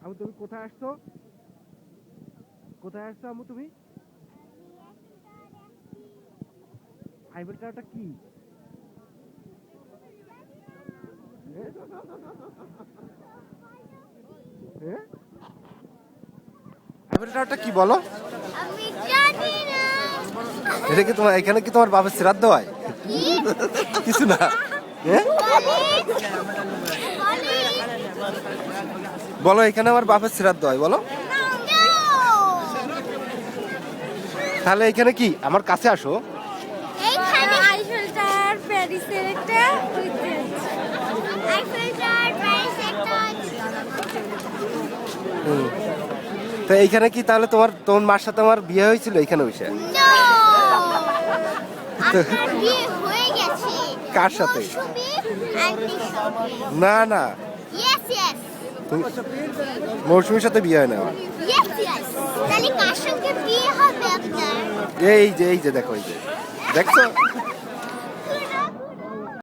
আমু তুমি কোথায় আসছো? কোথায় আসছো আমু তুমি? আইফেল টাওয়ারটা কি? আইফেল টাওয়ারটা কি বলো? আমি জানি না। এটা কি তোমার এখানে কি তোমার বাবার শ্রাদ্ধ হয়? কিছু না। বলো এখানে আমার বাপের শ্রাদ্ধ হয় বলো। তাহলে এখানে কি আমার কাছে আসো। এইখানে আইফেল টাওয়ার প্যারিসের একটা ঐতিহ্য। আইফেল টাওয়ার প্যারিসের একটা তো এইখানে কি তাহলে তোমার তোমার মার সাথে আমার বিয়ে হয়েছিল এইখানে বসে? আপনার বিয়ে হয়ে গেছে। কার সাথে? মৌসুমী আন্টির সাথে। না না, ইয়েস ইয়েস মৌসুমীর সাথে বিয়ে হয় না আমার। Yes yes. তাহলে কার সঙ্গে বিয়ে হবে আপনার? এই যে দেখো, এই যে দেখছো